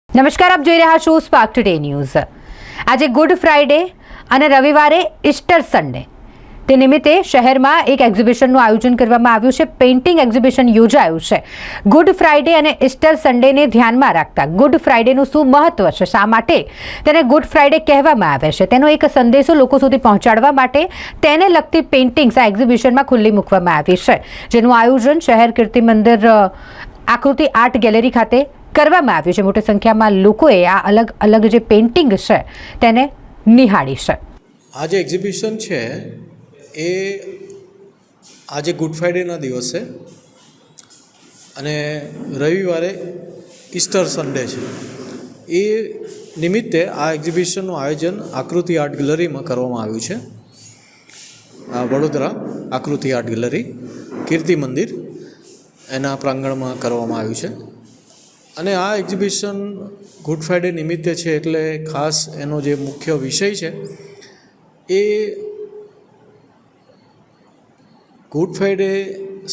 નમસ્કાર, આપ જોઈ રહ્યા છો સ્પાર્ક ટુડે ન્યૂઝ। આજે ગુડ ફ્રાઇડે અને રવિવારે ઇસ્ટર સન્ડે તે નિમિત્તે શહેરમાં એક એક્ઝિબિશનનું આયોજન કરવામાં આવ્યું છે। પેઇન્ટિંગ એક્ઝિબિશન યોજાયું છે। ગુડ ફ્રાઇડે અને ઇસ્ટર સન્ડેને ધ્યાનમાં રાખતા ગુડ ફ્રાઇડેનું શું મહત્વ છે, શા માટે તેને ગુડ ફ્રાઇડે કહેવામાં આવે છે, તેનો એક સંદેશો લોકો સુધી પહોંચાડવા માટે તેને લગતી પેઇન્ટિંગ્સ આ એક્ઝિબિશનમાં ખુલ્લી મૂકવામાં આવી છે, જેનું આયોજન શહેર કીર્તિ મંદિર આકૃતિ આર્ટ ગેલેરી ખાતે કરવામાં આવ્યું છે। મોટી સંખ્યામાં લોકોએ આ અલગ અલગ જે પેઇન્ટિંગ છે તેને નિહાળી છે। આ જે એક્ઝિબિશન છે એ આજે ગુડ ફ્રાઇડેના દિવસે અને રવિવારે ઇસ્ટર સન્ડે છે એ નિમિત્તે આ એક્ઝિબિશનનું આયોજન આકૃતિ આર્ટ ગેલેરીમાં કરવામાં આવ્યું છે। વડોદરા આકૃતિ આર્ટ ગેલેરી કીર્તિ મંદિર એના પ્રાંગણમાં કરવામાં આવ્યું છે અને આ એક્ઝિબિશન ગુડ ફ્રાઇડે નિમિત્તે છે એટલે ખાસ એનો જે મુખ્ય વિષય છે એ ગુડ ફ્રાઇડે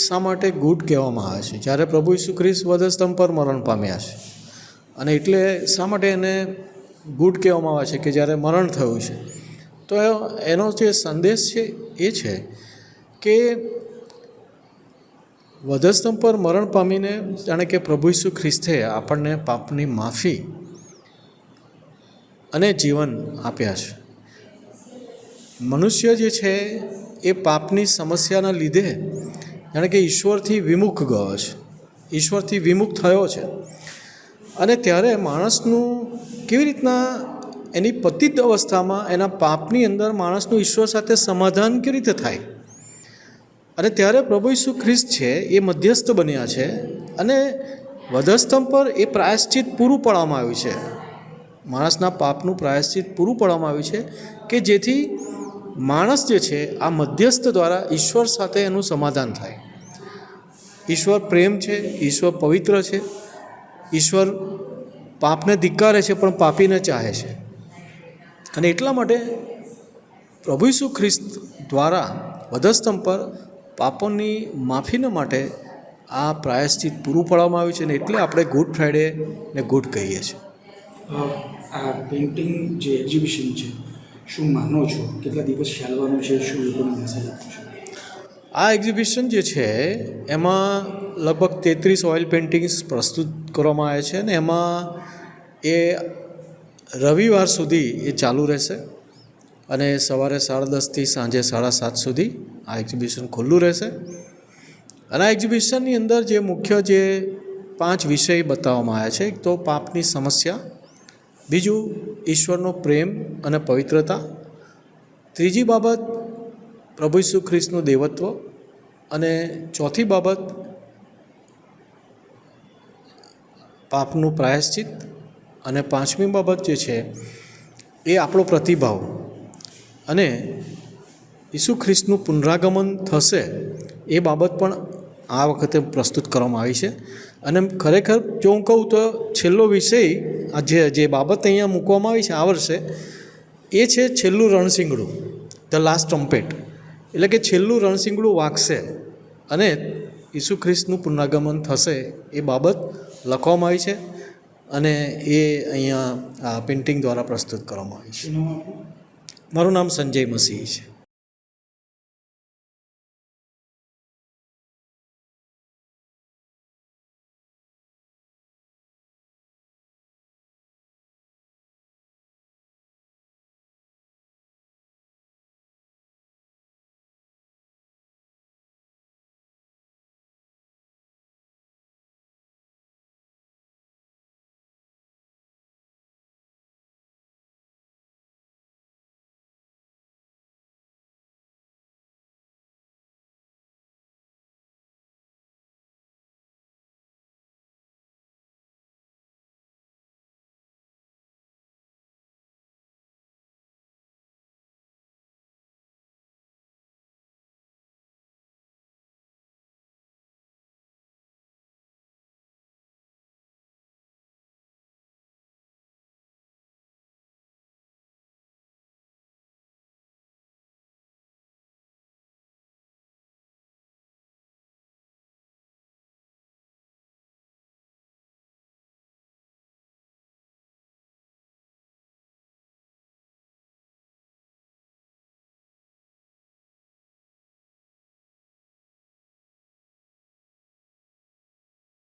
શા માટે ગુડ કહેવામાં આવે છે, જ્યારે પ્રભુ ઈસુ ખ્રિસ્ત વધસ્તંભ પર મરણ પામ્યા છે અને એટલે શા માટે એને ગુડ કહેવામાં આવે છે કે જ્યારે મરણ થયું છે, તો એનો જે સંદેશ છે એ છે કે વધસ્તંભ પર મરણ પામીને જાણે કે પ્રભુ ઈસુ ખ્રિસ્તે આપણને પાપની માફી અને જીવન આપ્યા છે। મનુષ્ય જે છે એ પાપની સમસ્યાના લીધે જાણે કે ઈશ્વરથી વિમુખ ગયો છે, ઈશ્વરથી વિમુખ થયો છે અને ત્યારે માણસનું કેવી રીતના એની પતિત અવસ્થામાં એના પાપની અંદર માણસનું ઈશ્વર સાથે સમાધાન કેવી રીતે થાય, અને ત્યારે પ્રભુ ઈસુ ખ્રિસ્ત છે એ મધ્યસ્થ બન્યા છે અને વધસ્તંભ પર એ પ્રાયશ્ચિત પૂરું પાડવામાં આવ્યું છે, માણસના પાપનું પ્રાયશ્ચિત પૂરું પાડવામાં આવ્યું છે કે જેથી માણસ જે છે આ મધ્યસ્થ દ્વારા ઈશ્વર સાથે એનું સમાધાન થાય। ઈશ્વર પ્રેમ છે, ઈશ્વર પવિત્ર છે, ઈશ્વર પાપને ધિક્કારે છે પણ પાપીને ચાહે છે અને એટલા માટે પ્રભુ ઈસુ ખ્રિસ્ત દ્વારા વધસ્તંભ પર પાપોની માફીને માટે આ પ્રાયશ્ચિત પૂરું પાડવામાં આવ્યું છે અને એટલે આપણે ગુડ ફ્રાઇડે ને ગુડ કહીએ છીએ। આ પેઇન્ટિંગ જે એક્ઝિબિશન છે, શું માનો છો, કેટલા દિવસ ચાલવાનું છે, શું લોકોને મેસેજ આપો છો? આ એક્ઝિબિશન જે છે એમાં લગભગ 33 ઓઇલ પેઇન્ટિંગ્સ પ્રસ્તુત કરવામાં આવે છે અને એમાં એ રવિવાર સુધી એ ચાલુ રહેશે અને સવારે 10:30થી સાંજે 7:30 સુધી આ એક્ઝિબિશન ખુલ્લું રહેશે અને આ એક્ઝિબિશનની અંદર જે મુખ્ય જે 5 વિષય બતાવવામાં આવ્યા છે, એક તો પાપની સમસ્યા, બીજું ઈશ્વરનો પ્રેમ અને પવિત્રતા, ત્રીજી બાબત પ્રભુ ઈસુ ખ્રિસ્તનું દેવત્વ અને ચોથી બાબત પાપનું પ્રાયશ્ચિત અને પાંચમી બાબત જે છે એ આપણો પ્રતિભાવ અને ઈસુ ખ્રિસ્તનું પુનરાગમન થશે એ બાબત પણ આ વખતે પ્રસ્તુત કરવામાં આવી છે અને ખરેખર જો હું કહું તો છેલ્લો વિષય આ જે બાબત અહીંયા મૂકવામાં આવી છે આ વર્ષે એ છે છેલ્લું રણશીંગડું, ધ લાસ્ટ ટ્રમ્પેટ, એટલે કે છેલ્લું રણશીંગડું વાગશે અને ઈસુ ખ્રિસ્તનું પુનરાગમન થશે એ બાબત લખવામાં આવી છે અને એ અહીંયા આ પેઇન્ટિંગ દ્વારા પ્રસ્તુત કરવામાં આવી છે। મારું નામ સંજય મસીહ છે।